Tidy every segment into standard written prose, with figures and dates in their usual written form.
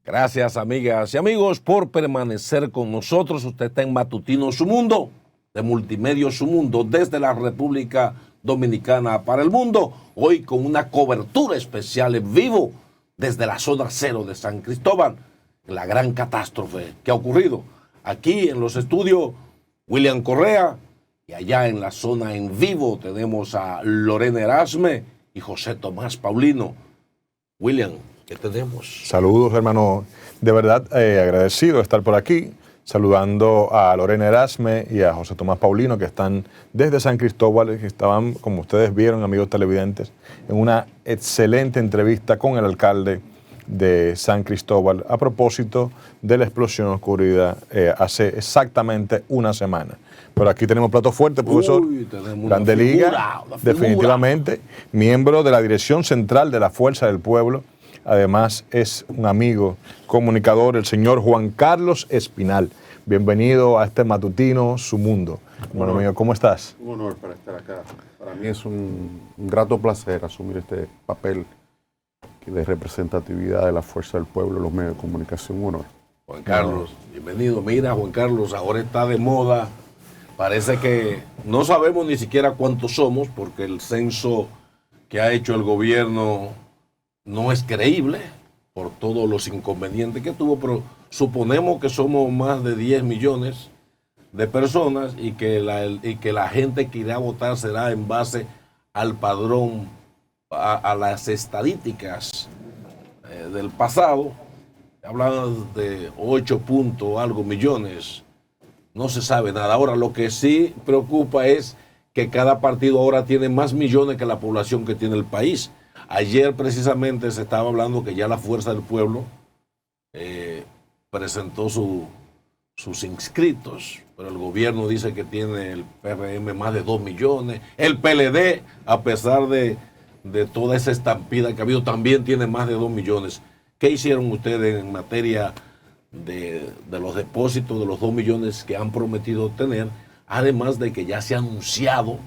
Gracias, amigas y amigos, por permanecer con nosotros. Usted está en Matutino Su Mundo, de Multimedia Su Mundo, desde la República Dominicana para el mundo. Hoy con una cobertura especial en vivo desde la zona cero de San Cristóbal. La gran catástrofe que ha ocurrido. Aquí en los estudios, William Correa, y allá en la zona en vivo tenemos a Lorena Erasme y José Tomás Paulino. William, ¿qué tenemos? Saludos, hermano. De verdad, agradecido de estar por aquí, saludando a Lorena Erasme y a José Tomás Paulino, que están desde San Cristóbal, que estaban, como ustedes vieron, amigos televidentes, en una excelente entrevista con el alcalde de San Cristóbal a propósito de la explosión ocurrida hace exactamente una semana. Pero aquí tenemos plato fuerte, profesor. Grande Liga, definitivamente, miembro de la Dirección Central de la Fuerza del Pueblo. Además, es un amigo, comunicador, el señor Juan Carlos Espinal. Bienvenido a este matutino, Su Mundo. Hermano mío, ¿cómo estás? Un honor para estar acá. Para mí es un grato placer asumir este papel de representatividad de la Fuerza del Pueblo en los medios de comunicación. Un honor. Juan Carlos, bienvenido. Mira, Juan Carlos, ahora está de moda. Parece que no sabemos ni siquiera cuántos somos, porque el censo que ha hecho el gobierno no es creíble por todos los inconvenientes que tuvo, pero suponemos que somos más de 10 millones de personas y que la gente que irá a votar será en base al padrón, a las estadísticas del pasado. Hablan de 8 punto algo millones. No se sabe nada. Ahora, lo que sí preocupa es que cada partido ahora tiene más millones que la población que tiene el país. Ayer precisamente se estaba hablando que ya la Fuerza del Pueblo presentó sus inscritos, pero el gobierno dice que tiene el PRM más de 2 millones. El PLD, a pesar de toda esa estampida que ha habido, también tiene más de 2 millones. ¿Qué hicieron ustedes en materia de los depósitos de los 2 millones que han prometido tener? Además de que ya se ha anunciado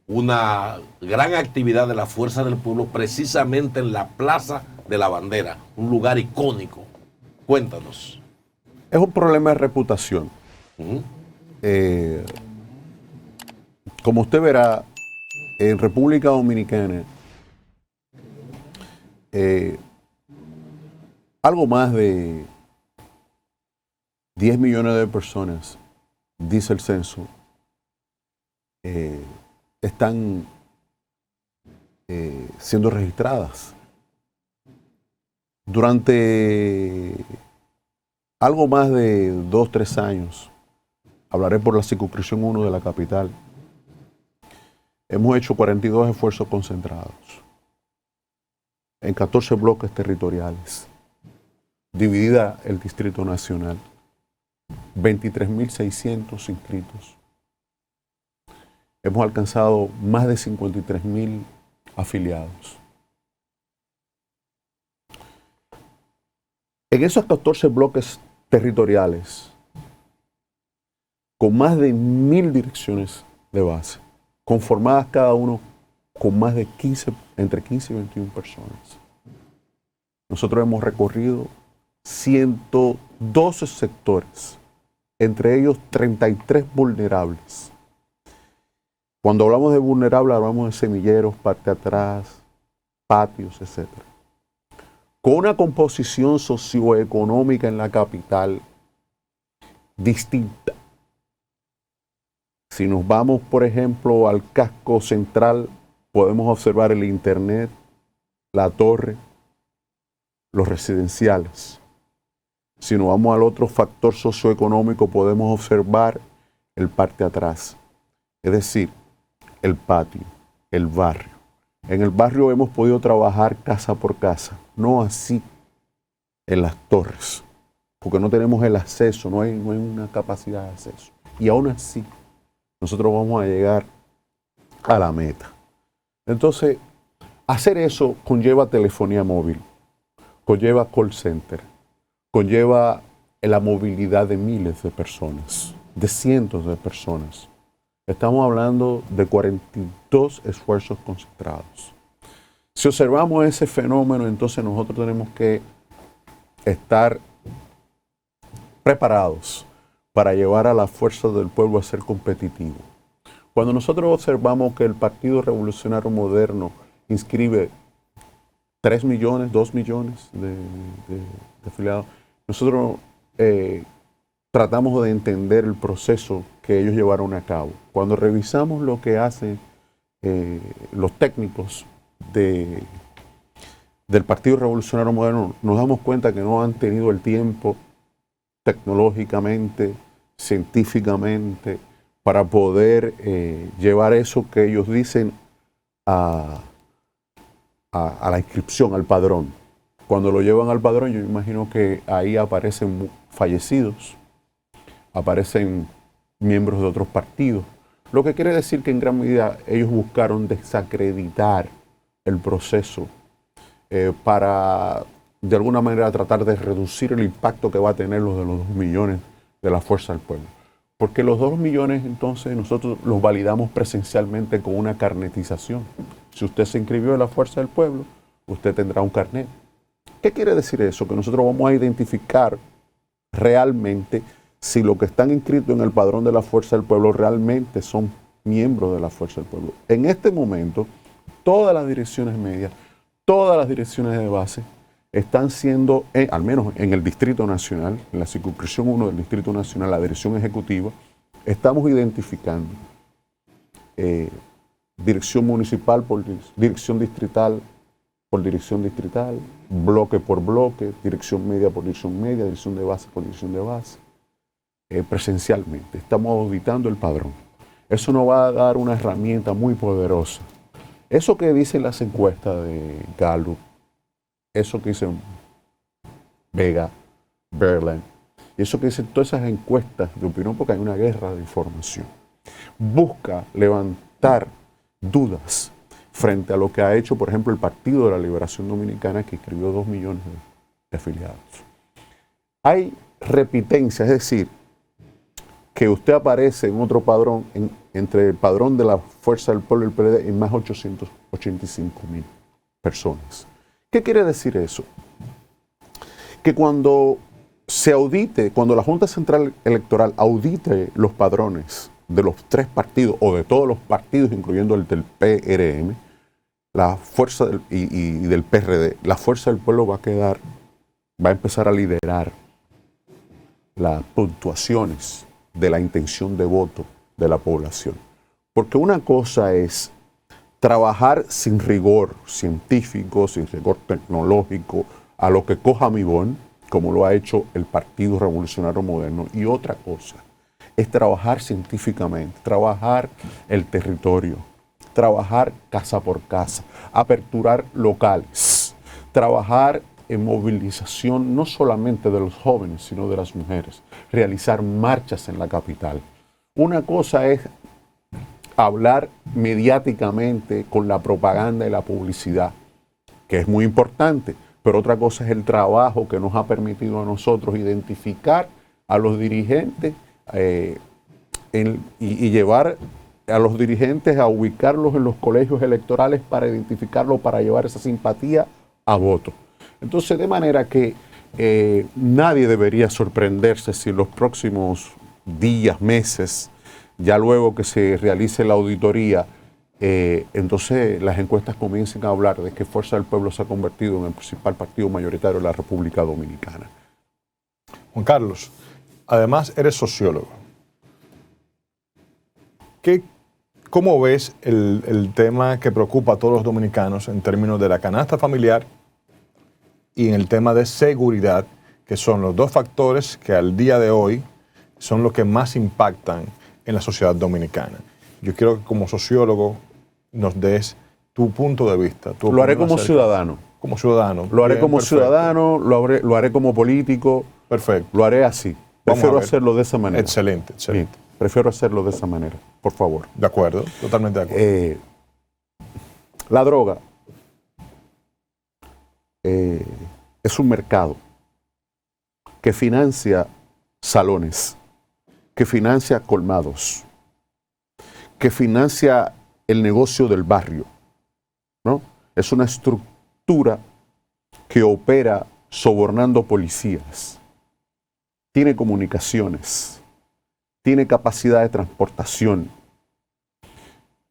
una gran actividad de la Fuerza del Pueblo precisamente en la Plaza de la Bandera, un lugar icónico. Cuéntanos. Es un problema de reputación. Como usted verá, en República Dominicana, algo más de 10 millones de personas, dice el censo, están siendo registradas. Durante algo más de 2-3 años, hablaré por la circunscripción 1 de la capital, hemos hecho 42 esfuerzos concentrados en 14 bloques territoriales, dividida el Distrito Nacional, 23.600 inscritos. Hemos alcanzado más de 53.000 afiliados. En esos 14 bloques territoriales, con más de 1.000 direcciones de base, conformadas cada uno con más de entre 15 y 21 personas. Nosotros hemos recorrido 112 sectores, entre ellos 33 vulnerables. Cuando hablamos de vulnerables, hablamos de semilleros, parte atrás, patios, etc. Con una composición socioeconómica en la capital distinta. Si nos vamos, por ejemplo, al casco central, podemos observar el internet, la torre, los residenciales. Si nos vamos al otro factor socioeconómico, podemos observar el parte atrás. Es decir, el patio, el barrio. En el barrio hemos podido trabajar casa por casa, no así en las torres, porque no tenemos el acceso, no hay una capacidad de acceso. Y aún así, nosotros vamos a llegar a la meta. Entonces, hacer eso conlleva telefonía móvil, conlleva call center, conlleva la movilidad de miles de personas, de cientos de personas. Estamos hablando de 42 esfuerzos concentrados. Si observamos ese fenómeno, entonces nosotros tenemos que estar preparados para llevar a la fuerza del pueblo a ser competitivo. Cuando nosotros observamos que el Partido Revolucionario Moderno inscribe 3 millones, 2 millones de afiliados, nosotros tratamos de entender el proceso que ellos llevaron a cabo. Cuando revisamos lo que hacen los técnicos del Partido Revolucionario Moderno, nos damos cuenta que no han tenido el tiempo tecnológicamente, científicamente, para poder llevar eso que ellos dicen a la inscripción, al padrón. Cuando lo llevan al padrón, yo imagino que ahí aparecen fallecidos, aparecen miembros de otros partidos, lo que quiere decir que en gran medida ellos buscaron desacreditar el proceso para de alguna manera tratar de reducir el impacto que va a tener los de los 2 millones de la Fuerza del Pueblo. Porque los 2 millones entonces nosotros los validamos presencialmente con una carnetización. Si usted se inscribió en la Fuerza del Pueblo, usted tendrá un carnet. ¿Qué quiere decir eso? Que nosotros vamos a identificar realmente si los que están inscritos en el padrón de la Fuerza del Pueblo realmente son miembros de la Fuerza del Pueblo. En este momento, todas las direcciones medias, todas las direcciones de base están siendo, al menos en el Distrito Nacional, en la circunscripción 1 del Distrito Nacional, la dirección ejecutiva, estamos identificando dirección municipal por dirección distrital, bloque por bloque, dirección media por dirección media, dirección de base por dirección de base, presencialmente. Estamos auditando el padrón. Eso nos va a dar una herramienta muy poderosa. Eso que dicen las encuestas de Gallup, eso que dicen Vega, Berlin, y eso que dicen todas esas encuestas de opinión, porque hay una guerra de información, busca levantar dudas frente a lo que ha hecho, por ejemplo, el Partido de la Liberación Dominicana, que inscribió 2 millones de afiliados. Hay repitencia, es decir, que usted aparece en otro padrón, entre el padrón de la Fuerza del Pueblo y el PLD, en más 885.000 personas. ¿Qué quiere decir eso? Que cuando se audite, cuando la Junta Central Electoral audite los padrones de los 3 partidos o de todos los partidos, incluyendo el del PRM, la fuerza y del PRD, la Fuerza del Pueblo va a empezar a liderar las puntuaciones de la intención de voto de la población. Porque una cosa es trabajar sin rigor científico, sin rigor tecnológico, a lo que coja mi bon, como lo ha hecho el Partido Revolucionario Moderno, y otra cosa es trabajar científicamente, trabajar el territorio, trabajar casa por casa, aperturar locales, trabajar en movilización no solamente de los jóvenes, sino de las mujeres, realizar marchas en la capital. Una cosa es hablar mediáticamente con la propaganda y la publicidad, que es muy importante, pero otra cosa es el trabajo que nos ha permitido a nosotros identificar a los dirigentes y llevar a los dirigentes a ubicarlos en los colegios electorales para identificarlos, para llevar esa simpatía a voto. Entonces, de manera que nadie debería sorprenderse si en los próximos días, meses, ya luego que se realice la auditoría, entonces las encuestas comiencen a hablar de que Fuerza del Pueblo se ha convertido en el principal partido mayoritario de la República Dominicana. Juan Carlos, además eres sociólogo. ¿Cómo ves el tema que preocupa a todos los dominicanos en términos de la canasta familiar y en el tema de seguridad, que son los 2 factores que al día de hoy son los que más impactan en la sociedad dominicana? Yo quiero que como sociólogo nos des tu punto de vista. Lo haré como ciudadano. Como ciudadano. Lo haré como ciudadano, lo haré como político. Perfecto. Lo haré así. Prefiero hacerlo de esa manera. Excelente, excelente. Bien, prefiero hacerlo de esa manera, por favor. De acuerdo, totalmente de acuerdo. La droga es un mercado que financia salones, que financia colmados, que financia el negocio del barrio, ¿no? Es una estructura que opera sobornando policías, tiene comunicaciones, tiene capacidad de transportación.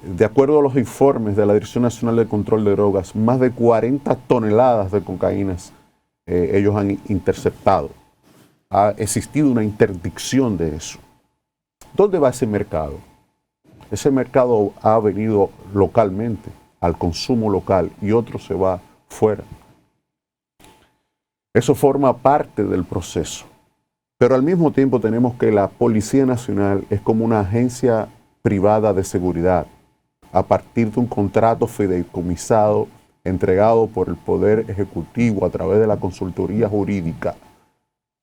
De acuerdo a los informes de la Dirección Nacional de Control de Drogas, más de 40 toneladas de cocaína ellos han interceptado. Ha existido una interdicción de eso. ¿Dónde va ese mercado? Ese mercado ha venido localmente, al consumo local, y otro se va fuera. Eso forma parte del proceso. Pero al mismo tiempo tenemos que la Policía Nacional es como una agencia privada de seguridad, a partir de un contrato fideicomisado entregado por el Poder Ejecutivo a través de la consultoría jurídica,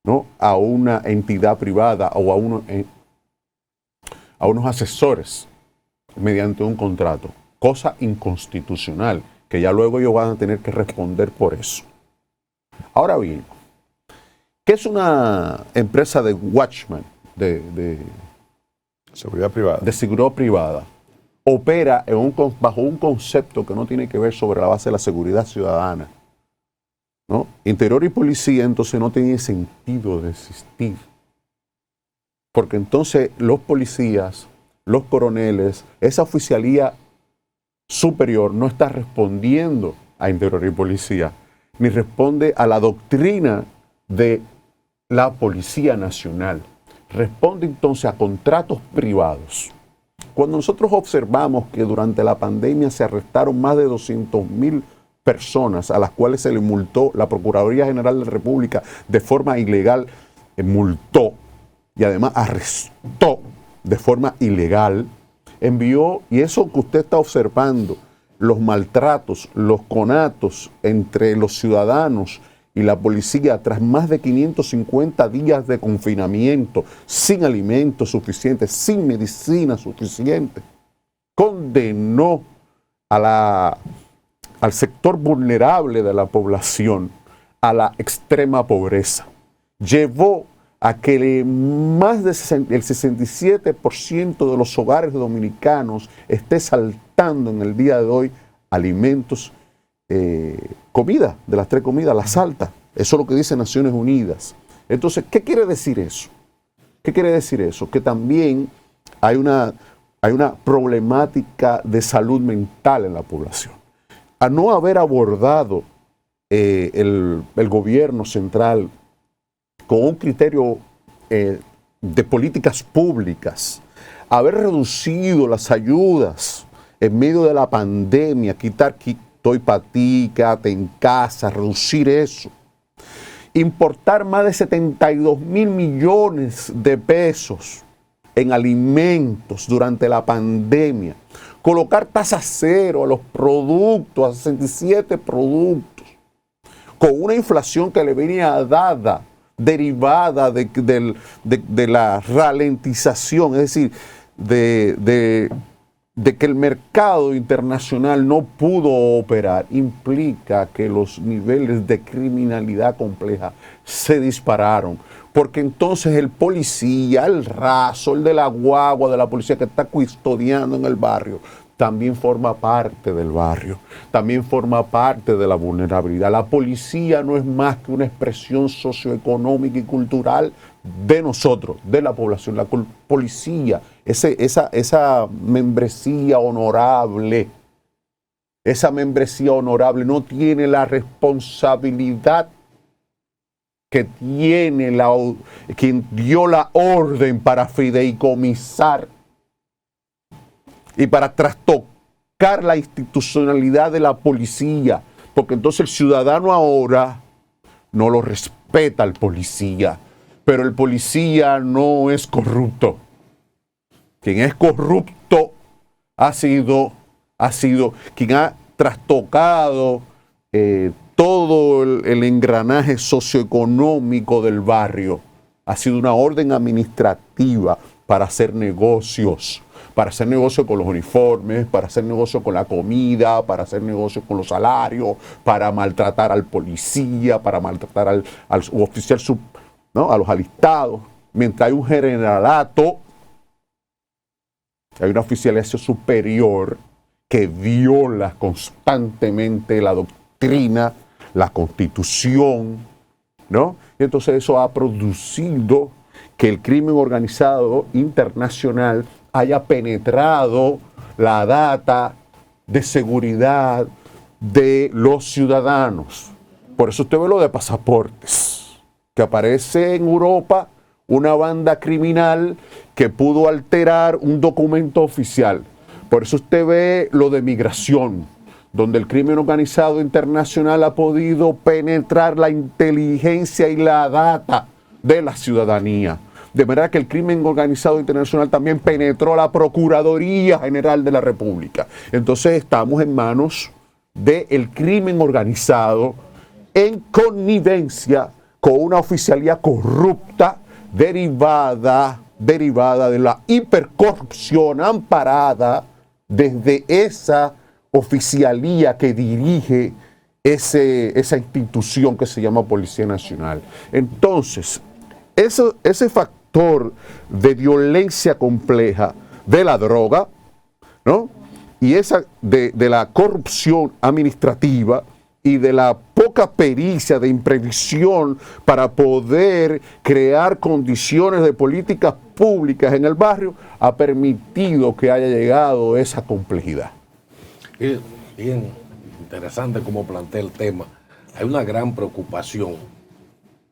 ¿no?, a una entidad privada o a unos asesores mediante un contrato, cosa inconstitucional, que ya luego ellos van a tener que responder por eso. Ahora bien, ¿qué es una empresa de watchman, de seguridad privada? De seguridad privada. Opera bajo un concepto que no tiene que ver sobre la base de la seguridad ciudadana, ¿no? Interior y policía entonces no tiene sentido de existir. Porque entonces los policías, los coroneles, esa oficialía superior no está respondiendo a interior y policía, ni responde a la doctrina de la Policía Nacional. Responde entonces a contratos privados. Cuando nosotros observamos que durante la pandemia se arrestaron más de 200,000 personas a las cuales se le multó, la Procuraduría General de la República de forma ilegal multó y además arrestó de forma ilegal, envió, y eso que usted está observando, los maltratos, los conatos entre los ciudadanos y la policía tras más de 550 días de confinamiento, sin alimentos suficientes, sin medicina suficiente, condenó al sector vulnerable de la población a la extrema pobreza. Llevó a que más del 67% de los hogares dominicanos esté saltando en el día de hoy alimentos, comida, de las 3 comidas, la salta. Eso es lo que dice Naciones Unidas. Entonces, ¿qué quiere decir eso? ¿Qué quiere decir eso? Que también hay una problemática de salud mental en la población. A no haber abordado el gobierno central con un criterio de políticas públicas, haber reducido las ayudas en medio de la pandemia, quitar estoy para ti, quédate en casa, reducir eso. Importar más de 72,000 millones de pesos en alimentos durante la pandemia. Colocar tasa cero a los productos, a 67 productos, con una inflación que le venía dada, derivada de la ralentización, es decir, de que el mercado internacional no pudo operar, implica que los niveles de criminalidad compleja se dispararon. Porque entonces el policía, el raso, el de la guagua, de la policía que está custodiando en el barrio, también forma parte del barrio, también forma parte de la vulnerabilidad. La policía no es más que una expresión socioeconómica y cultural de nosotros, de la población. La policía, esa membresía honorable, no tiene la responsabilidad que tiene quien dio la orden para fideicomisar y para trastocar la institucionalidad de la policía, porque entonces el ciudadano ahora no lo respeta al policía, pero el policía no es corrupto. Quien es corrupto ha sido quien ha trastocado todo el engranaje socioeconómico del barrio. Ha sido una orden administrativa para hacer negocios con los uniformes, para hacer negocio con la comida, para hacer negocio con los salarios, para maltratar al policía, para maltratar al oficial, ¿no?, a los alistados. Mientras hay un generalato, hay una oficialización superior que viola constantemente la doctrina, la Constitución, ¿no? Y entonces eso ha producido que el crimen organizado internacional haya penetrado la data de seguridad de los ciudadanos. Por eso usted ve lo de pasaportes, que aparece en Europa una banda criminal que pudo alterar un documento oficial. Por eso usted ve lo de migración, donde el crimen organizado internacional ha podido penetrar la inteligencia y la data de la ciudadanía. De manera que el crimen organizado internacional también penetró la Procuraduría General de la República. Entonces estamos en manos del crimen organizado en connivencia con una oficialía corrupta derivada de la hipercorrupción amparada desde esa oficialía que dirige esa institución que se llama Policía Nacional. Entonces, ese factor de violencia compleja de la droga, ¿no? Y esa de la corrupción administrativa y de la poca pericia de imprevisión para poder crear condiciones de políticas públicas en el barrio, ha permitido que haya llegado esa complejidad. Es bien interesante cómo plantea el tema. Hay una gran preocupación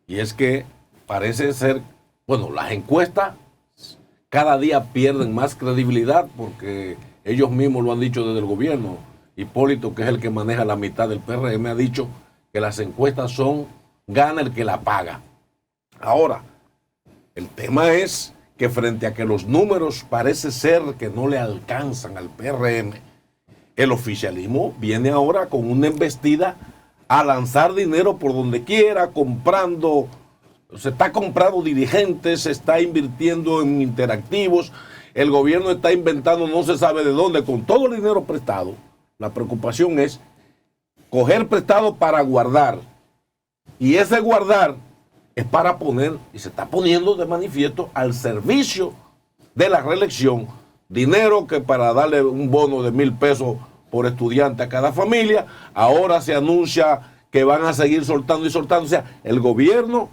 y es que parece ser, bueno, las encuestas cada día pierden más credibilidad porque ellos mismos lo han dicho desde el gobierno. Hipólito, que es el que maneja la mitad del PRM, ha dicho que las encuestas son gana el que la paga. Ahora, el tema es que frente a que los números parece ser que no le alcanzan al PRM, el oficialismo viene ahora con una embestida a lanzar dinero por donde quiera, se está comprando dirigentes, se está invirtiendo en interactivos, el gobierno está inventando no se sabe de dónde, con todo el dinero prestado. La preocupación es coger prestado para guardar, y ese guardar es para poner, y se está poniendo de manifiesto, al servicio de la reelección, dinero que para darle un bono de 1,000 pesos por estudiante a cada familia, ahora se anuncia que van a seguir soltando y soltando. O sea, el gobierno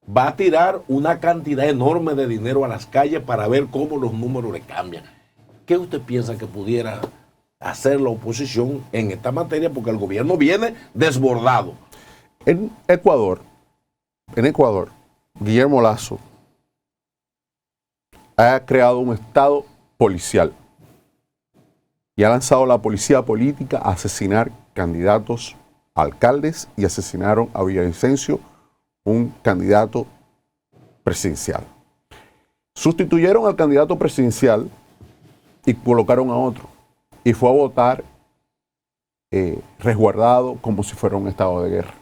va a tirar una cantidad enorme de dinero a las calles para ver cómo los números le cambian. ¿Qué usted piensa que pudiera hacer la oposición en esta materia? Porque el gobierno viene desbordado. En Ecuador, Guillermo Lasso ha creado un estado policial y ha lanzado la policía política a asesinar candidatos a alcaldes y asesinaron a Villavicencio, un candidato presidencial. Sustituyeron al candidato presidencial y colocaron a otro. Y fue a votar resguardado como si fuera un estado de guerra.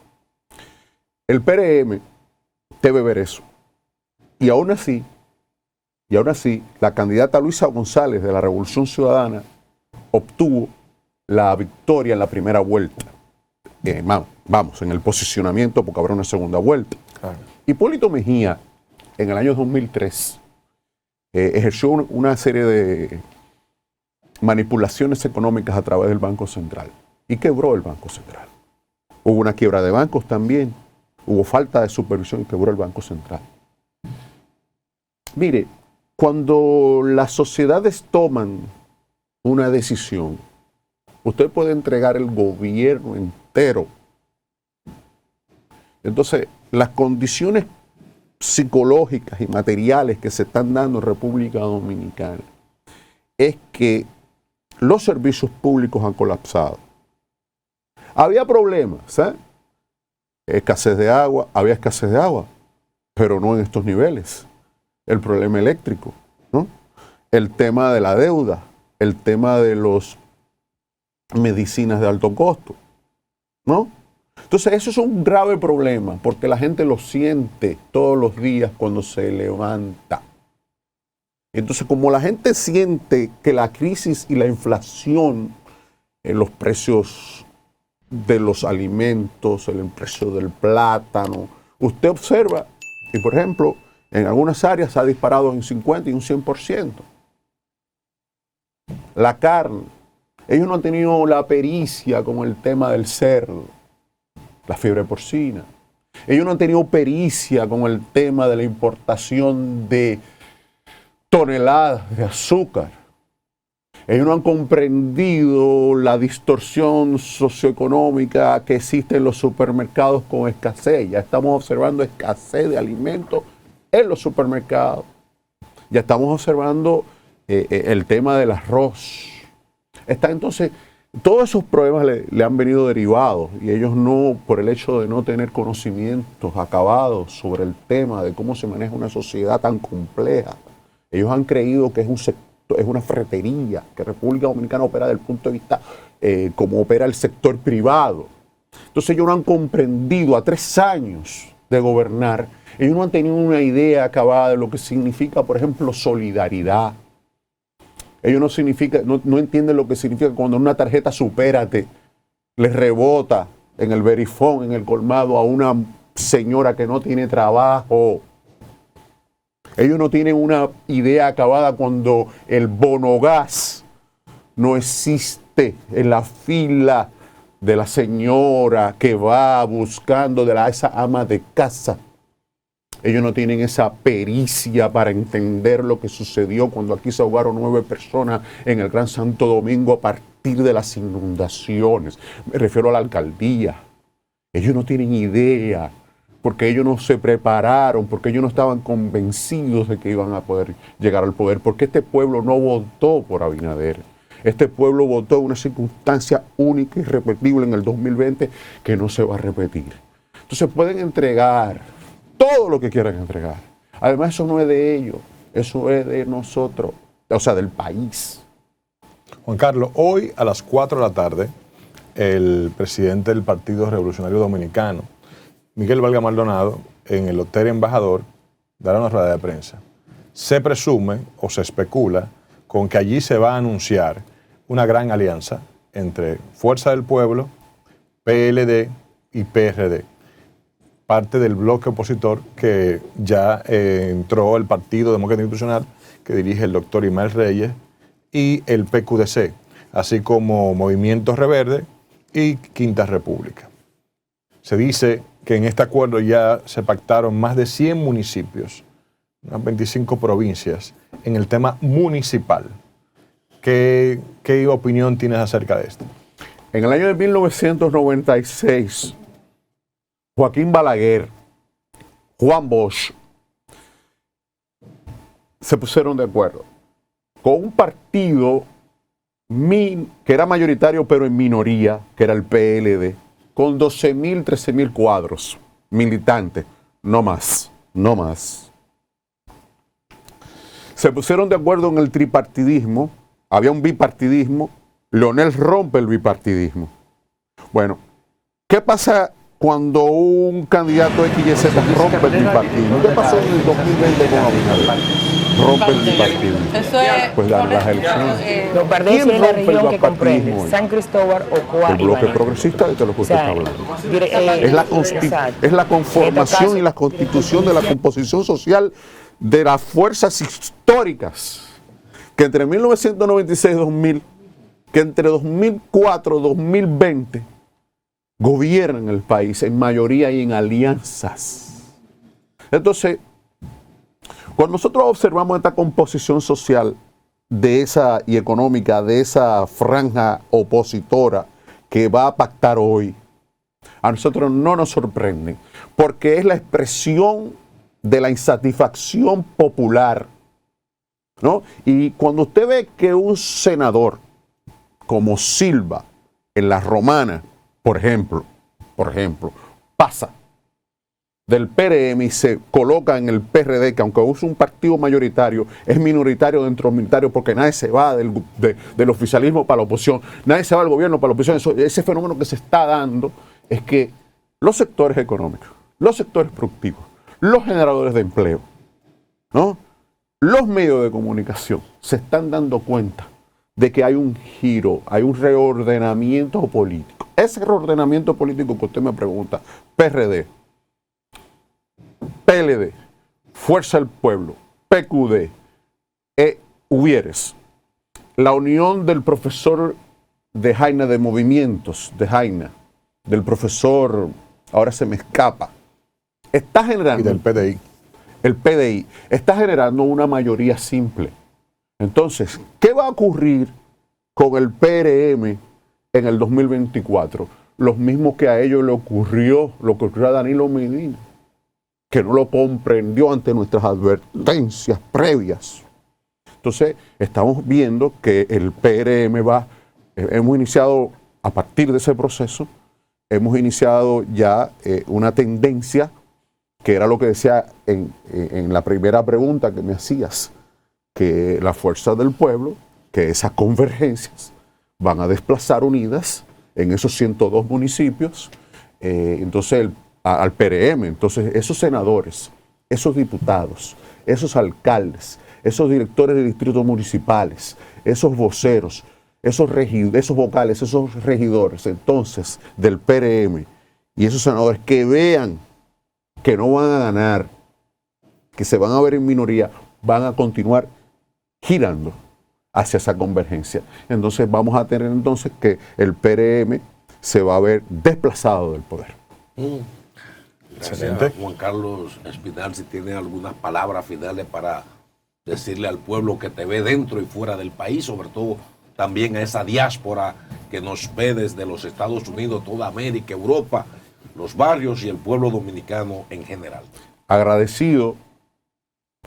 El PRM debe ver eso. Y aún así, la candidata Luisa González de la Revolución Ciudadana obtuvo la victoria en la primera vuelta. Vamos, en el posicionamiento, porque habrá una segunda vuelta. Claro. Hipólito Mejía, en el año 2003, ejerció una serie de manipulaciones económicas a través del Banco Central y quebró el Banco Central. Hubo una quiebra de bancos también, hubo falta de supervisión y quebró el Banco Central. Mire, cuando las sociedades toman una decisión, usted puede entregar el gobierno entero. Entonces, las condiciones psicológicas y materiales que se están dando en República Dominicana es que los servicios públicos han colapsado. Había problemas, ¿eh? Había escasez de agua, pero no en estos niveles. El problema eléctrico, ¿no? El tema de la deuda, el tema de las medicinas de alto costo, ¿no? Entonces eso es un grave problema porque la gente lo siente todos los días cuando se levanta. Entonces, como la gente siente que la crisis y la inflación en los precios de los alimentos, el precio del plátano, usted observa, y por ejemplo, en algunas áreas se ha disparado en 50 y un 100%. La carne, ellos no han tenido la pericia con el tema del cerdo, la fiebre porcina. Ellos no han tenido pericia con el tema de la importación de toneladas de azúcar. Ellos no han comprendido la distorsión socioeconómica que existe en los supermercados con escasez. Ya estamos observando escasez de alimentos en los supermercados. Ya estamos observando el tema del arroz. Entonces, todos esos problemas le han venido derivados y ellos no, por el hecho de no tener conocimientos acabados sobre el tema de cómo se maneja una sociedad tan compleja, ellos han creído que es un sector, es una ferretería, que República Dominicana opera desde el punto de vista como opera el sector privado. Entonces ellos no han comprendido a 3 años de gobernar, ellos no han tenido una idea acabada de lo que significa, por ejemplo, solidaridad. Ellos no entienden lo que significa cuando una tarjeta Supérate les rebota en el verifón, en el colmado, a una señora que no tiene trabajo. Ellos no tienen una idea acabada cuando el bonogás no existe en la fila de la señora que va buscando esa ama de casa. Ellos no tienen esa pericia para entender lo que sucedió cuando aquí se ahogaron 9 personas en el Gran Santo Domingo a partir de las inundaciones. Me refiero a la alcaldía. Ellos no tienen idea, porque ellos no se prepararon, porque ellos no estaban convencidos de que iban a poder llegar al poder, porque este pueblo no votó por Abinader. Este pueblo votó en una circunstancia única y irrepetible en el 2020 que no se va a repetir. Entonces pueden entregar todo lo que quieran entregar. Además, eso no es de ellos, eso es de nosotros, o sea, del país. Juan Carlos, hoy a las 4 de la tarde, el presidente del Partido Revolucionario Dominicano, Miguel Valga Maldonado, en el Hotel Embajador, dará una rueda de prensa. Se presume o se especula con que allí se va a anunciar una gran alianza entre Fuerza del Pueblo, PLD y PRD. Parte del bloque opositor que ya entró el Partido Democrático Institucional, que dirige el doctor Imael Reyes, y el PQDC, así como Movimiento Reverde y Quinta República. Se dice que en este acuerdo ya se pactaron más de 100 municipios, unas 25 provincias, en el tema municipal. ¿Qué opinión tienes acerca de esto? En el año de 1996, Joaquín Balaguer, Juan Bosch, se pusieron de acuerdo con un partido que era mayoritario pero en minoría, que era el PLD, con 12.000, 13.000 cuadros militantes, no más. Se pusieron de acuerdo en el tripartidismo, había un bipartidismo, Leonel rompe el bipartidismo. Bueno, ¿qué pasa cuando un candidato X y Z rompe el bipartidismo? ¿Qué pasó en el 2020 con Abinader? Rompe el bipartidismo. Pues las elecciones. Los verdes en la región que comprende San Cristóbal, Ocoa el bloque progresista de lo que usted está hablando. Es la conformación y la constitución de la composición social de las fuerzas históricas que entre 1996 y 2000, que entre 2004 y 2020 gobiernan el país en mayoría y en alianzas. Entonces, cuando nosotros observamos esta composición social y económica de esa franja opositora que va a pactar hoy, a nosotros no nos sorprende, porque es la expresión de la insatisfacción popular, ¿no? Y cuando usted ve que un senador como Silva en La Romana, por ejemplo, pasa del PRM y se coloca en el PRD, que aunque es un partido mayoritario, es minoritario dentro del minoritario, porque nadie se va del oficialismo para la oposición, nadie se va del gobierno para la oposición. Ese fenómeno que se está dando es que los sectores económicos, los sectores productivos, los generadores de empleo, ¿no?, los medios de comunicación se están dando cuenta de que hay un giro, hay un reordenamiento político. Ese reordenamiento político que usted me pregunta, PRD, PLD, Fuerza del Pueblo, PQD, Hubieres, la unión del profesor de Jaina de Movimientos, de Jaina, del profesor, ahora se me escapa, está Y generando, del PDI. el PDI, está generando una mayoría simple. Entonces, ¿qué va a ocurrir con el PRM en el 2024? Lo mismo que a ellos le ocurrió a Danilo Medina, que no lo comprendió ante nuestras advertencias previas. Entonces, estamos viendo que el PRM hemos iniciado, a partir de ese proceso, hemos iniciado ya una tendencia, que era lo que decía en la primera pregunta que me hacías, que las fuerzas del pueblo, que esas convergencias van a desplazar unidas en esos 102 municipios, entonces al PRM. Entonces esos senadores, esos diputados, esos alcaldes, esos directores de distritos municipales, esos voceros, esos vocales, esos regidores, entonces, del PRM, y esos senadores que vean que no van a ganar, que se van a ver en minoría, van a continuar girando hacia esa convergencia. Entonces vamos a tener entonces que el PRM se va a ver desplazado del poder. Gracias, Juan Carlos Espinal, si tiene algunas palabras finales para decirle al pueblo que te ve dentro y fuera del país, sobre todo también a esa diáspora que nos ve desde los Estados Unidos, toda América, Europa, los barrios y el pueblo dominicano en general. Agradecido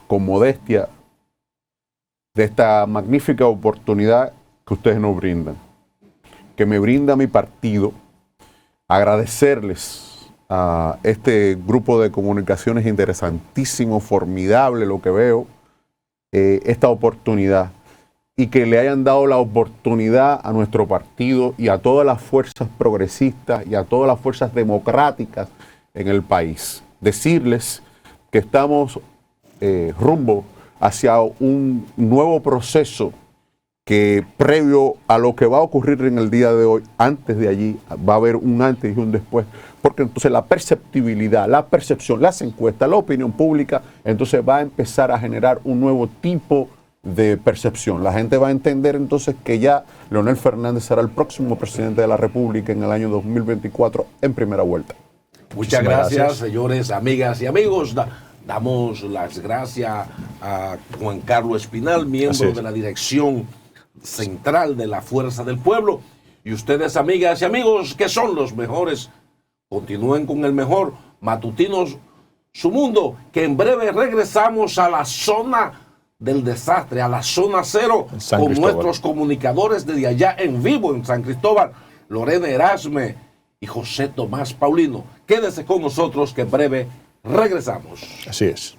con modestia de esta magnífica oportunidad que ustedes nos brindan, que me brinda mi partido. Agradecerles a este grupo de comunicaciones interesantísimo, formidable lo que veo, esta oportunidad, y que le hayan dado la oportunidad a nuestro partido y a todas las fuerzas progresistas y a todas las fuerzas democráticas en el país. Decirles que estamos rumbo hacia un nuevo proceso que, previo a lo que va a ocurrir en el día de hoy, antes de allí va a haber un antes y un después, porque entonces la perceptibilidad, la percepción, las encuestas, la opinión pública, entonces va a empezar a generar un nuevo tipo de percepción. La gente va a entender entonces que ya Leonel Fernández será el próximo presidente de la República en el año 2024 en primera vuelta. Muchas gracias, señores, amigas y amigos. Damos las gracias a Juan Carlos Espinal, miembro de la dirección central de la Fuerza del Pueblo. Y ustedes, amigas y amigos, que son los mejores, continúen con el mejor Matutinos Su Mundo, que en breve regresamos a la zona del desastre, a la zona cero, con nuestros comunicadores desde allá en vivo en San Cristóbal, Lorena Erasme y José Tomás Paulino. Quédese con nosotros que en breve regresamos. Así es.